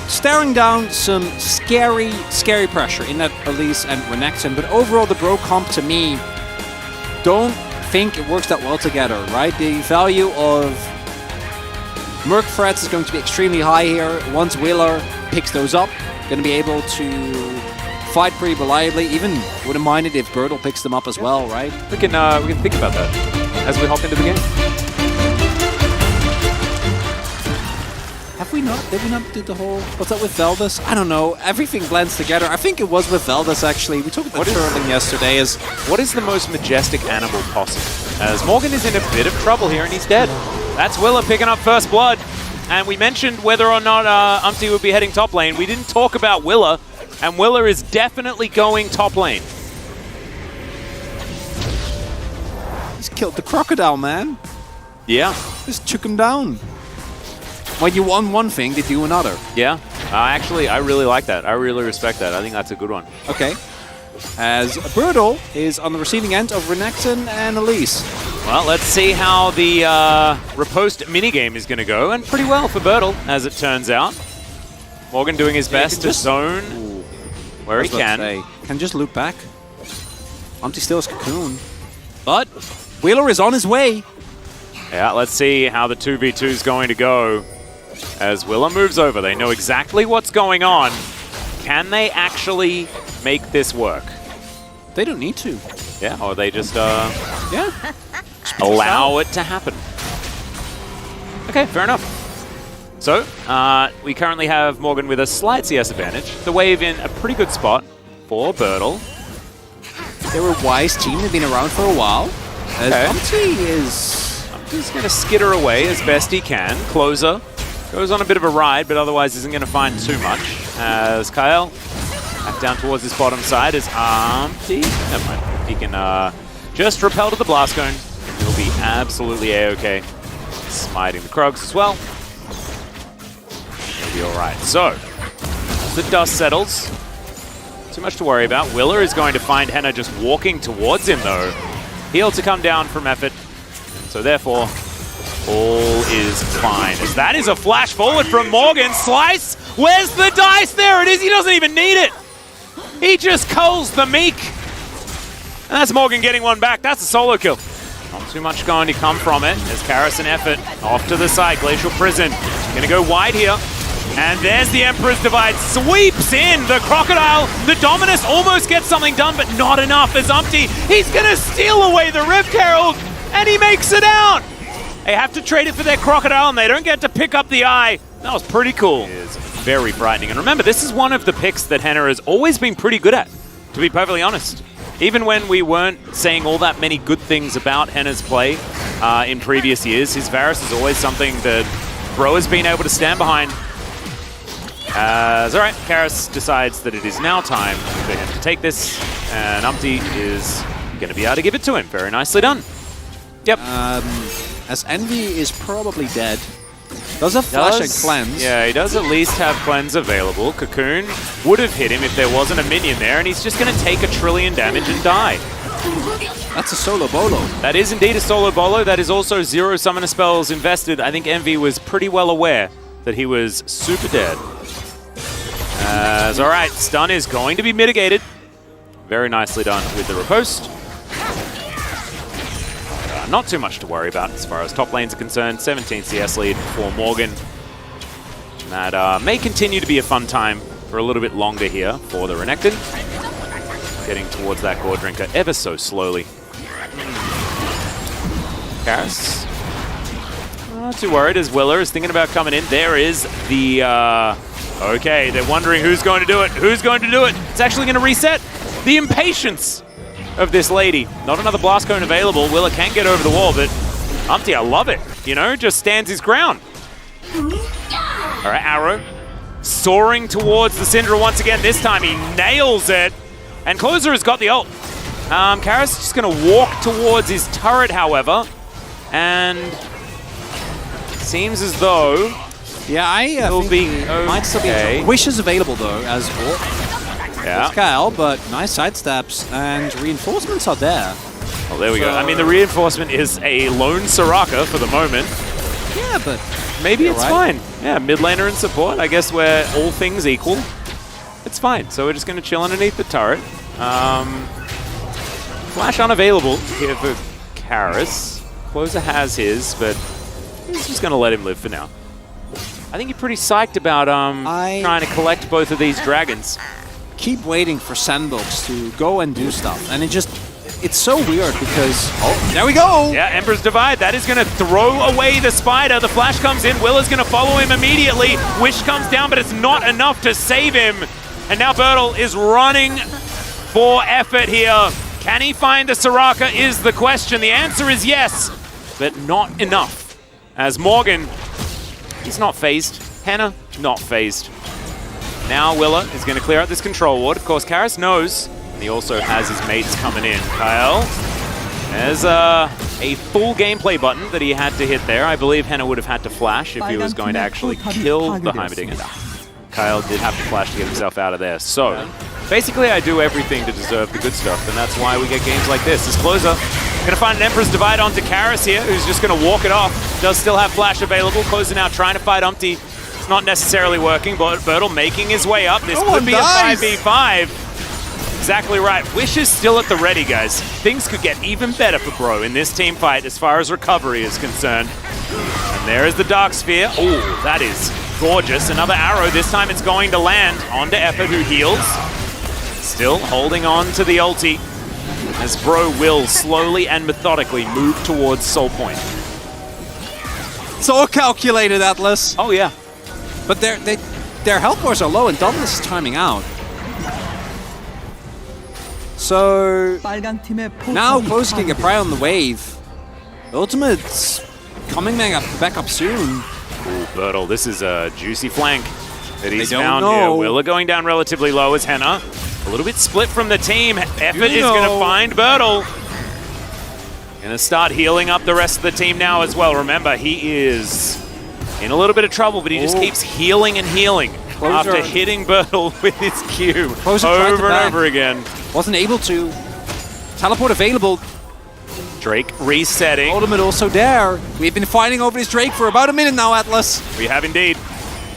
staring down some scary pressure in that Elise and Renekton, but overall the Bro comp to me don't think it works that well together, right? The value of Merc threats is going to be extremely high here. Once Wheeler picks those up, going to be able to fight pretty reliably. Even wouldn't mind it if Bertle picks them up as well, right? We can think about that. as we hop into the game. Have we not? Did we not do the whole... What's that with Veldus? I don't know. Everything blends together. I think it was with Veldus, actually. We talked about turtling yesterday. What is the most majestic animal possible? As Morgan is in a bit of trouble here, and he's dead. That's Willa picking up first blood. And we mentioned whether or not Umpty would be heading top lane. We didn't talk about Willa, and Willa is definitely going top lane. He's killed the crocodile, man. Yeah. Just took him down. When you want one thing, they do another. Yeah. Actually, I really like that. I really respect that. I think that's a good one. Okay. As Birdle is on the receiving end of Renekton and Elise. Well, let's see how the riposte minigame is going to go, and pretty well for Birdle, as it turns out. Morgan doing his best to zone where he can. Can just loop back. Umpty steals Cocoon. But Wheeler is on his way. Yeah, let's see how the 2v2 is going to go. As Willa moves over, they know exactly what's going on. Can they actually make this work? They don't need to. Yeah, or they just Yeah. allow it to happen. Okay, fair enough. So, we currently have Morgan with a slight CS advantage. The wave in a pretty good spot for Birdle. They're a wise team. They've been around for a while. As Umpty is... He's going to skitter away as best he can. Closer goes on a bit of a ride, but otherwise isn't going to find too much. As Kyle back down towards his bottom side is Umpty. Never mind. He can just repel to the blast cone. He'll be absolutely A-okay. Smiting the Krugs as well. He'll be all right. So, as the dust settles, too much to worry about. Willer is going to find Henna just walking towards him, though. Heal to come down from effort. So therefore, all is fine. As that is a flash forward from Morgan. Slice! Where's the dice? There it is! He doesn't even need it! He just culls the Meek! And that's Morgan getting one back. That's a solo kill. Not too much going to come from it. As Karis and Effort off to the side. Glacial Prison. Gonna go wide here. And there's the Emperor's Divide. Sweeps in the Crocodile. The Dominus almost gets something done, but not enough as Umpty. He's gonna steal away the Rift Herald. And he makes it out! They have to trade it for their Crocodile, and they don't get to pick up the eye. That was pretty cool. It is very frightening. And remember, this is one of the picks that Henna has always been pretty good at, to be perfectly honest. Even when we weren't saying all that many good things about Henna's play in previous years, his Varus is always something that Bro has been able to stand behind. All right, Karis decides that it is now time for him to take this, and Umpty is going to be able to give it to him. Very nicely done. Yep. As Envy is probably dead. Does have Flash and Cleanse. Yeah, he does at least have Cleanse available. Cocoon would have hit him if there wasn't a minion there, and he's just going to take 1 trillion damage and die. That's a solo bolo. That is indeed a solo bolo. That is also 0 summoner spells invested. I think Envy was pretty well aware that he was super dead. All right, stun is going to be mitigated. Very nicely done with the riposte. Not too much to worry about as far as top lanes are concerned. 17 CS lead for Morgan. That may continue to be a fun time for a little bit longer here for the Renekton. Getting towards that Gore Drinker ever so slowly. Karis. Not too worried as Willer is thinking about coming in. There is the... okay, they're wondering who's going to do it. Who's going to do it? It's actually going to reset. The impatience of this lady. Not another blast cone available. Willa can't get over the wall, but Umpty, I love it. You know, just stands his ground. All right, Arrow soaring towards the Syndra once again. This time he nails it. And Closer has got the ult. Karis is just going to walk towards his turret, however. And seems as though... Yeah, I think might still be Wish is available, though, as well. Yeah. It's Kyle, but nice side steps, and reinforcements are there. Well, there we go. I mean, the reinforcement is a lone Soraka for the moment. Yeah, but maybe it's fine. Yeah, mid laner and support. I guess we're all things equal. It's fine. So we're just going to chill underneath the turret. Flash unavailable here for Karis. Closer has his, but he's just going to let him live for now. I think you're pretty psyched about trying to collect both of these dragons. Keep waiting for Sandbox to go and do stuff, and it just it's so weird because there we go. Yeah, Emperor's Divide. That is going to throw away the spider. The flash comes in. Willa's going to follow him immediately. Wish comes down, but it's not enough to save him. And now Bertel is running for effort here. Can he find a Soraka is the question. The answer is yes, but not enough. As Morgan, he's not phased. Henna, not phased. Now Willa is going to clear out this control ward. Of course, Karis knows. And he also has his mates coming in. Kyle, there's a full gameplay button that he had to hit there. I believe Henna would have had to flash if he was going to actually kill the Heimerdinger. Kyle did have to flash to get himself out of there. So, basically I do everything to deserve the good stuff, and that's why we get games like this. This closer going to find an Emperor's Divide onto Karis here, who's just going to walk it off. Does still have flash available. Closer now trying to fight Umpty. It's not necessarily working, but Bertel making his way up. This could be a 5v5. Exactly right. Wish is still at the ready, guys. Things could get even better for Bro in this team fight as far as recovery is concerned. And there is the Dark Sphere. Oh, that is gorgeous. Another arrow. This time it's going to land onto Effort, who heals. Still holding on to the ulti as Bro will slowly and methodically move towards Soul Point. It's all calculated, Atlas. Oh, yeah. But their health bars are low, and Douglas is timing out. So now Close can get prey on the wave. Ultimate's coming back up soon. Ooh, Bertel, this is a juicy flank that he's don't found know. here. Willa going down relatively low as Henna. A little bit split from the team. Effort is going to find Bertel. Going to start healing up the rest of the team now as well. Remember, he is in a little bit of trouble, but he just keeps healing and healing after hitting Bertel with his Q over and over again. Wasn't able to. Teleport available. Drake resetting. Ultimate also there. We've been fighting over this Drake for about a minute now, Atlas. We have indeed.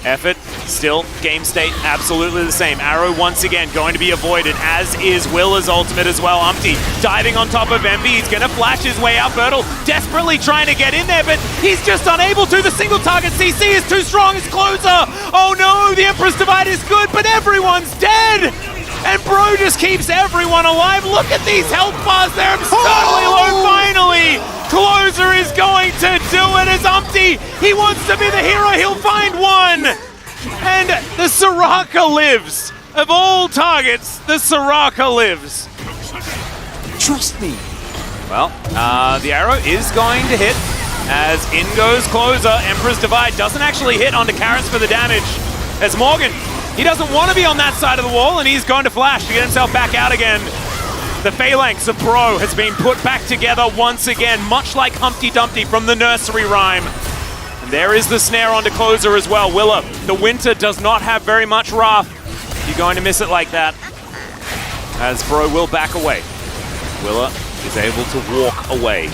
Effort, still, game state, absolutely the same. Arrow once again going to be avoided, as is Willa's ultimate as well. Umpty diving on top of Envy. He's going to flash his way out. Bertel desperately trying to get in there, but he's just unable to. The single target CC is too strong. It's closer. Oh no, the Emperor's Divide is good, but everyone's dead. And Bro just keeps everyone alive. Look at these health bars. They're absurdly low finally. Closer is going to do it as Umpty. He wants to be the hero. He'll find one. And the Soraka lives. Of all targets, the Soraka lives. Trust me. Well, the arrow is going to hit as in goes Closer. Emperor's Divide doesn't actually hit onto Karis for the damage. As Morgan, he doesn't want to be on that side of the wall, and he's going to flash to get himself back out again. The phalanx of Bro has been put back together once again, much like Humpty Dumpty from the nursery rhyme. And there is the snare onto Closer as well. Willa, the Winter does not have very much wrath. You're going to miss it like that. As Bro will back away. Willa is able to walk away.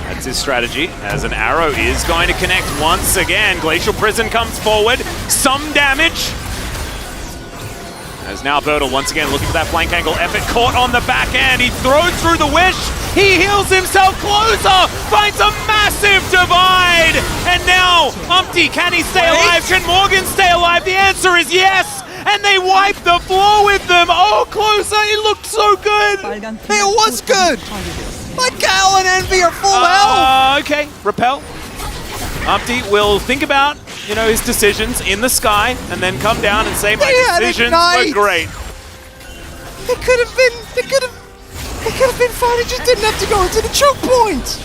That's his strategy, as an arrow is going to connect once again. Glacial Prison comes forward. Some damage. As now Bertel once again looking for that flank angle. Effort caught on the back end. He throws through the Wish. He heals himself. Closer finds a massive divide. And now Umpty, can he stay alive? Can Morgan stay alive? The answer is yes. And they wipe the floor with them. Oh, Closer, it looked so good. It was good. But Cal and Envy are full health. Okay, repel. Umpty will think about, his decisions in the sky and then come down and say, my decisions were great. It could have been fine. It just didn't have to go into the choke point.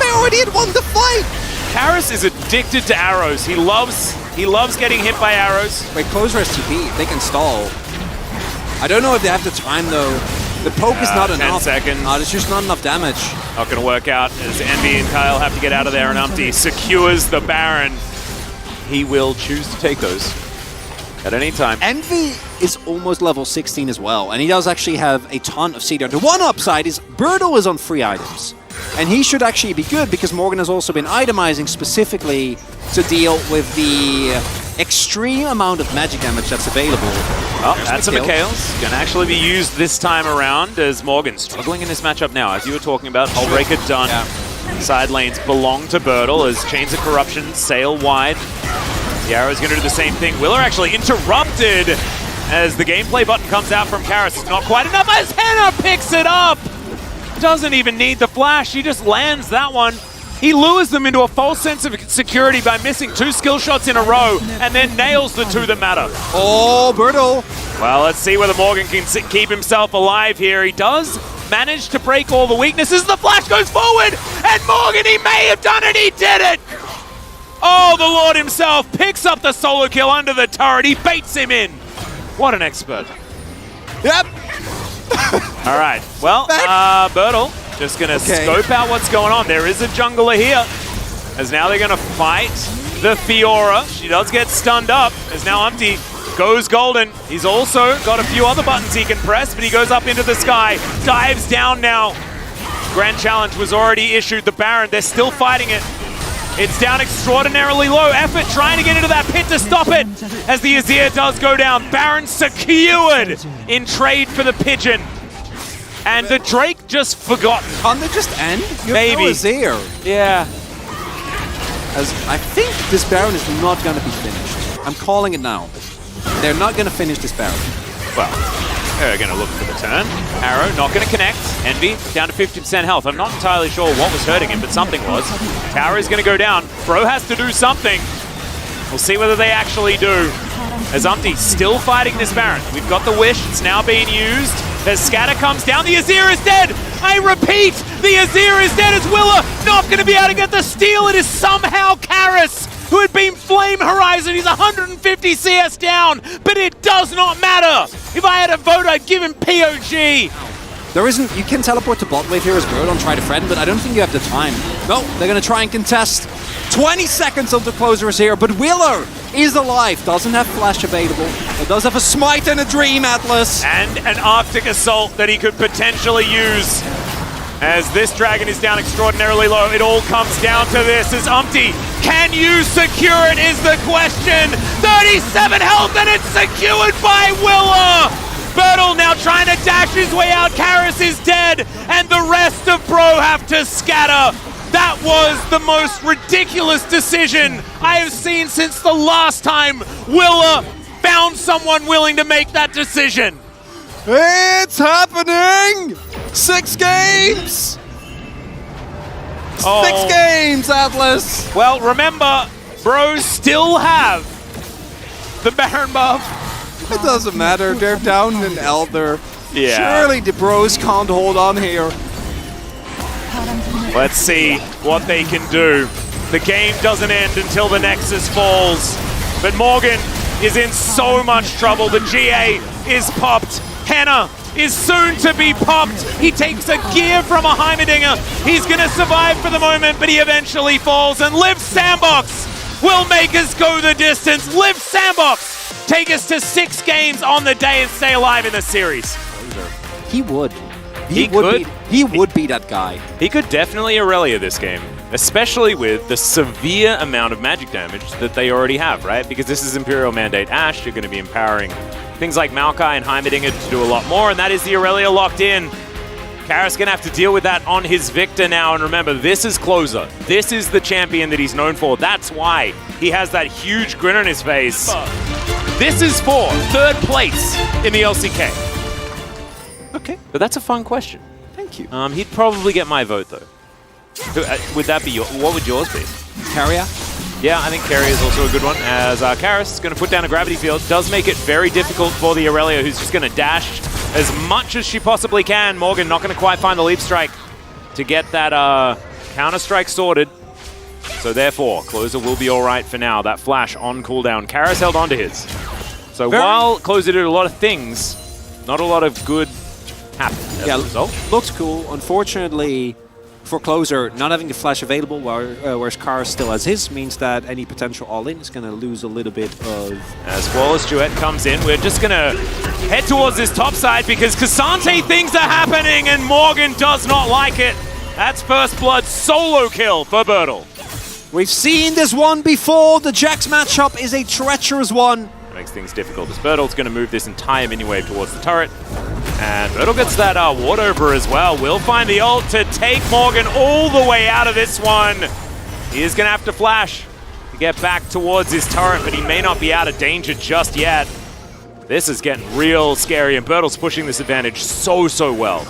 They already had won the fight. Karis is addicted to arrows. He loves getting hit by arrows. Wait, Closer has TP. They can stall. I don't know if they have the time though. The poke is not enough. 10 seconds. There's just not enough damage. Not going to work out as Envy and Kyle have to get out of there, and Umpty secures the Baron. He will choose to take those at any time. Envy is almost level 16 as well, and he does actually have a ton of CDR. The one upside is Bertel is on free items, and he should actually be good because Morgan has also been itemizing specifically to deal with the extreme amount of magic damage that's available. Oh, that's a Mikhail's. Going to actually be used this time around as Morgan struggling in this matchup now. As you were talking about, Hullbreaker done. Yeah. Side lanes belong to Bertel as Chains of Corruption sail wide. The Arrow's going to do the same thing. Willer actually interrupted as the gameplay button comes out from Karis. It's not quite enough as Henna picks it up. Doesn't even need the flash. He just lands that one. He lures them into a false sense of security by missing 2 skill shots in a row and then nails the 2 that matter. Oh, Bertel. Well, let's see whether Morgan can keep himself alive here. He does manage to break all the weaknesses. The flash goes forward, and Morgan, he may have done it. He did it. Oh, the Lord himself picks up the solo kill under the turret. He baits him in. What an expert. Yep. All right. Well, Bertel just going to scope out what's going on. There is a jungler here, as now they're going to fight the Fiora. She does get stunned up, as now Umpty goes golden. He's also got a few other buttons he can press, but he goes up into the sky, dives down now. Grand Challenge was already issued. The Baron, they're still fighting it. It's down extraordinarily low. Effort trying to get into that pit to stop it, as the Azir does go down. Baron secured in trade for the Pigeon. And the Drake just forgotten. Can't they just end? Maybe. No Azir. Yeah. As I think this Baron is not going to be finished. I'm calling it now. They're not going to finish this Baron. Well, they're going to look for the turn. Arrow not going to connect. Envy down to 50% health. I'm not entirely sure what was hurting him, but something was. Tower is going to go down. Bro has to do something. We'll see whether they actually do. As Umpty still fighting this Baron. We've got the Wish. It's now being used. The scatter comes down. The Azir is dead. I repeat, the Azir is dead as Willa not going to be able to get the steal. It is somehow Karis, who had been Flame Horizon. He's 150 CS down, but it does not matter. If I had a vote, I'd give him POG. There isn't, you can teleport to bot wave here as Bird on try to friend, but I don't think you have the time. No, they're going to try and contest. 20 seconds until closer is here, but Wheeler is alive. Doesn't have flash available, but does have a smite and a dream, Atlas. And an Arctic Assault that he could potentially use. As this dragon is down extraordinarily low, it all comes down to this. As Umpty, can you secure it is the question. 37 health and it's secured by Willa. Bertel now trying to dash his way out. Karis is dead and the rest of Bro have to scatter. That was the most ridiculous decision I have seen since the last time Willa found someone willing to make that decision. It's happening! 6 games! Oh. 6 games, Atlas! Well, remember, Bros still have the Baron buff. It doesn't matter, they're down an Elder. Yeah. Surely the Bros can't hold on here. Let's see what they can do. The game doesn't end until the Nexus falls. But Morgan is in so much trouble. The GA is popped. Henna is soon to be popped. He takes a gear from a Heimerdinger. He's going to survive for the moment, but he eventually falls. And Liv Sandbox will make us go the distance. Liv Sandbox take us to 6 games on the day and stay alive in the series. He would. He could. He would be that guy. He could definitely Aurelia this game, especially with the severe amount of magic damage that they already have, right? Because this is Imperial Mandate Ashe, you're going to be empowering things like Maokai and Heimerdinger to do a lot more, and that is the Aurelia locked in. Karis going to have to deal with that on his Victor now, and remember, this is Closer. This is the champion that he's known for. That's why he has that huge grin on his face. This is for 3rd place in the LCK. Okay. But that's a fun question. Thank you. He'd probably get my vote, though. Would that be your... What would yours be? Carrier? Yeah, I think Carrier is also a good one, as Karis is going to put down a gravity field. Does make it very difficult for the Aurelia, who's just going to dash as much as she possibly can. Morgan not going to quite find the leap strike to get that counter-strike sorted. So therefore, Closer will be all right for now. That flash on cooldown. Karis held on to his. So while Closer did a lot of things, not a lot of good happened as a result. Looks cool. Unfortunately, for Closer, not having the flash available, whereas Karis still has his, means that any potential all-in is going to lose a little bit of... As Wallace Duet comes in, we're just going to head towards this top side because Cassante things are happening and Morgan does not like it. That's First Blood solo kill for Bertel. We've seen this one before. The Jax matchup is a treacherous one. That makes things difficult as Bertel's going to move this entire mini wave towards the turret. And Bertel gets that ward over as well. Will find the ult to take Morgan all the way out of this one. He is going to have to flash to get back towards his turret, but he may not be out of danger just yet. This is getting real scary, and Bertle's pushing this advantage so well.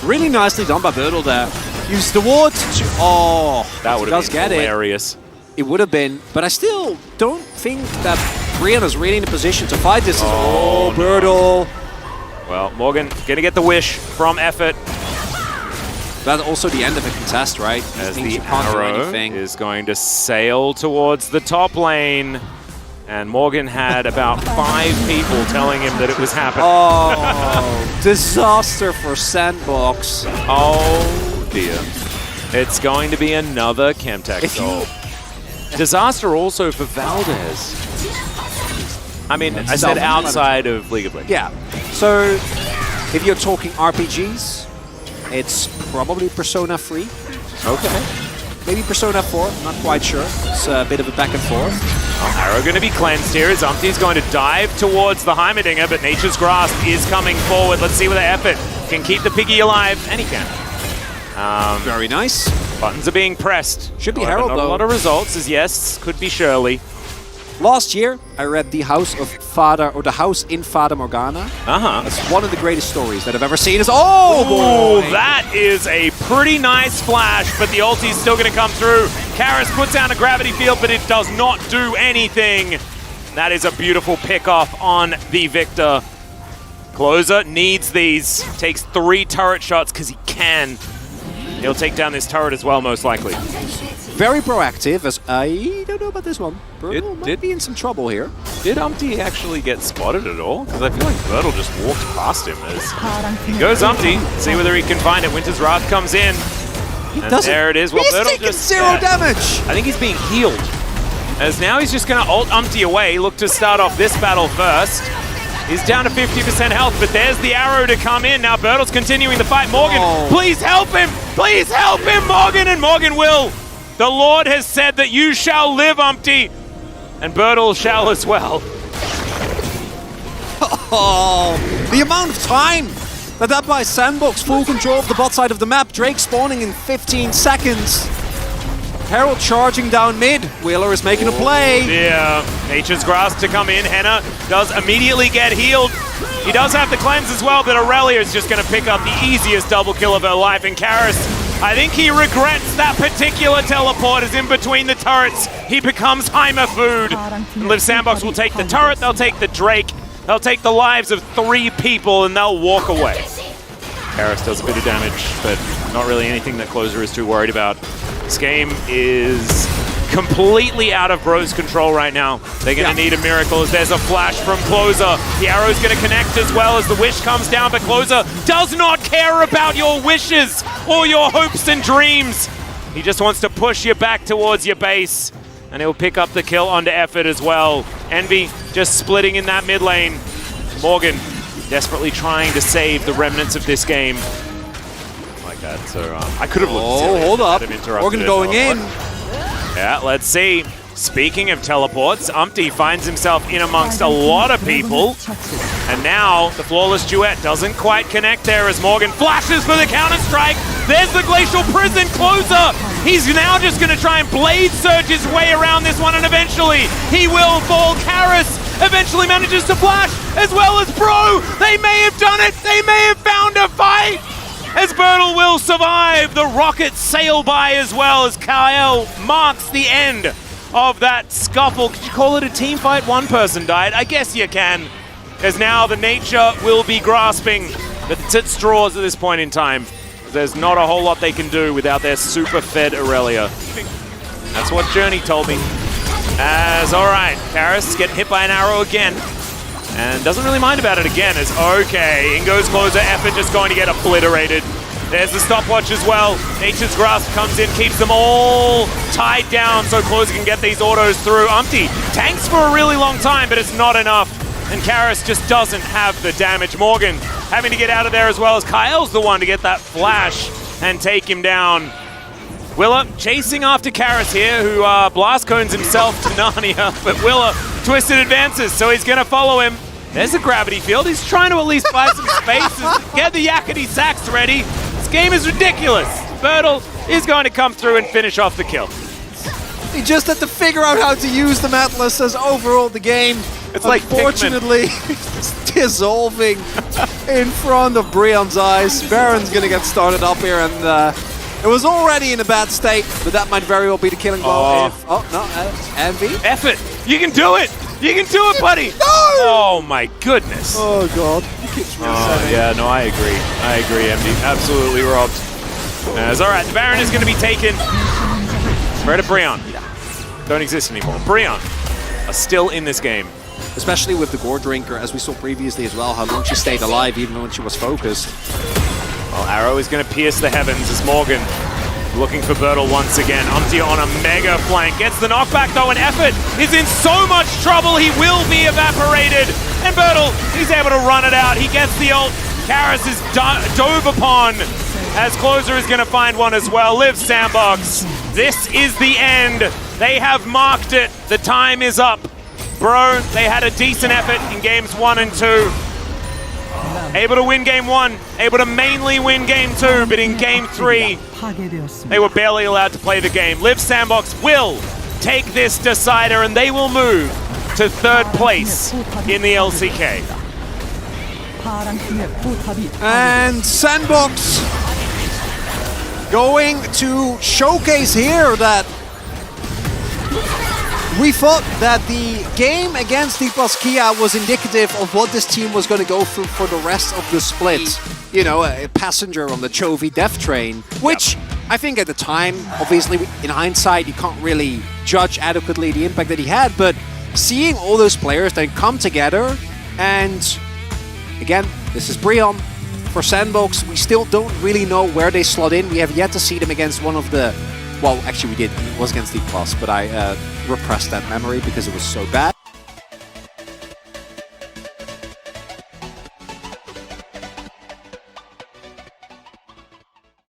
Really nicely done by Bertle there. Use the ward to... Oh, That would have been hilarious. It would have been, but I still don't think that Brianna's really in a position to fight this. Bertle. Well, Morgan gonna get the wish from Effort. That's also the end of a contest, right? As Means the you can't do arrow anything. is going to sail towards the top lane. And Morgan had about 5 people telling him that it was happening. Oh, disaster for Sandbox. Oh dear. It's going to be another Chemtech goal. Disaster also for Valdez. I mean, I said outside of League of Legends. Yeah. So, if you're talking RPGs, it's probably Persona 3. Okay. Maybe Persona 4, not quite sure. It's a bit of a back and forth. Arrow going to be cleansed here as Umpty's going to dive towards the Heimerdinger, but Nature's Grasp is coming forward. Let's see whether Effort can keep the piggy alive, and he can. Very nice. Buttons are being pressed. Should be However, Herald, not though. a lot of results, as yes, could be Shirley. Last year, I read The House of Fata, or The House in Fata Morgana. Uh-huh. That's one of the greatest stories that I've ever seen. Oh, boy! That is a pretty nice flash, but the ulti's still going to come through. Karis puts down a gravity field, but it does not do anything. That is a beautiful pick-off on the Victor. Closer needs these. Takes 3 turret shots because he can. He'll take down this turret as well, most likely. Very proactive, as I don't know about this one. Bertle might be in some trouble here. Did Umpty actually get spotted at all? Because I feel like Bertle just walked past him. As he goes Umpty, see whether he can find it. Winter's Wrath comes in. And there it is. Well, He's Bertle taking just 0 damage! I think he's being healed. As now he's just going to ult Umpty away, look to start off this battle first. He's down to 50% health, but there's the arrow to come in. Now Bertle's continuing the fight. Morgan, please help him! Please help him, Morgan! And Morgan will. The Lord has said that you shall live, Umpty. And Bertle shall as well. Oh, the amount of time that buys Sandbox full control of the bot side of the map. Drake spawning in 15 seconds. Herald charging down mid. Wheeler is making a play. Yeah, Nature's Grasp to come in. Henna does immediately get healed. He does have the cleanse as well, but Aurelia is just going to pick up the easiest double kill of her life. And Karis, I think he regrets that particular teleport, as in between the turrets, he becomes Heimer food. And Liv Sandbox will take the turret, they'll take the Drake, they'll take the lives of 3 people, and they'll walk away. Karis does a bit of damage, but not really anything that Closer is too worried about. This game is completely out of Bro's control right now. They're going to need a miracle as there's a flash from Closer. The arrow's going to connect as well as the wish comes down, but Closer does not care about your wishes or your hopes and dreams. He just wants to push you back towards your base, and he'll pick up the kill onto Effort as well. Envy just splitting in that mid lane. Morgan desperately trying to save the remnants of this game. Like that, so I could have looked silly. Hold up. Morgan going in. Yeah, let's see. Speaking of teleports, Umpty finds himself in amongst a lot of people. And now the flawless duet doesn't quite connect there as Morgan flashes for the counter-strike. There's the Glacial Prison Closer. He's now just going to try and blade surge his way around this one, and eventually he will fall. Karis eventually manages to flash, as well as Bro. They may have done it. They may have found a fight. As Bertle will survive, the rockets sail by as well as Kyle marks the end of that scuffle. Could you call it a team fight? One person died. I guess you can. As now the Nature will be grasping, but it's at straws at this point in time. There's not a whole lot they can do without their super fed Aurelia. That's what Journey told me. Alright, Karis getting hit by an arrow again. And doesn't really mind about it again, as okay, in goes Closer, Effort just going to get obliterated. There's the stopwatch as well. Nature's Grasp comes in, keeps them all tied down so Closer can get these autos through. Umpty tanks for a really long time, but it's not enough. And Karis just doesn't have the damage. Morgan having to get out of there as well as Kyle's the one to get that flash and take him down. Willa chasing after Karis here, who blast cones himself to Narnia, but Willa twisted advances, so he's going to follow him. There's a gravity field. He's trying to at least buy some space and get the yakety sax ready. This game is ridiculous. Bertle is going to come through and finish off the kill. He just had to figure out how to use the Atlas as overall the game. It's like Pikmin. Unfortunately, it's dissolving in front of Breon's eyes. Baron's gonna get started up here, and it was already in a bad state, but that might very well be the killing blow. Envy? Effort! You can do it! You can do it, buddy! No! Oh my goodness! Oh god, he keeps resetting. Yeah, no, I agree. I agree, MD. Absolutely robbed. It's alright, the Baron is going to be taken. Where to Breon? Don't exist anymore. Breon are still in this game. Especially with the Gore Drinker, as we saw previously as well, how long she stayed alive even when she was focused. Well, Arrow is going to pierce the heavens as Morgan looking for Bertle once again. Umti on a mega flank. Gets the knockback though, and Effort is in so much trouble. He will be evaporated. And Bertle, he's able to run it out. He gets the ult. Karis is dove upon as Closer is going to find one as well. Live Sandbox. This is the end. They have marked it. The time is up. Bro, they had a decent effort in games 1 and 2. Able to win game 1, able to mainly win game 2, but in game 3, they were barely allowed to play the game. Live Sandbox will take this decider and they will move to 3rd place in the LCK. And Sandbox going to showcase here that we thought that the game against D+ Kia was indicative of what this team was going to go through for the rest of the split. You know, a passenger on the Chovy death train, which I think at the time, obviously in hindsight, you can't really judge adequately the impact that he had, but seeing all those players then come together, and again, this is Breon. For Sandbox, we still don't really know where they slot in. We have yet to see them against one of the... Well, actually we did. It was against D+, but I repressed that memory because it was so bad.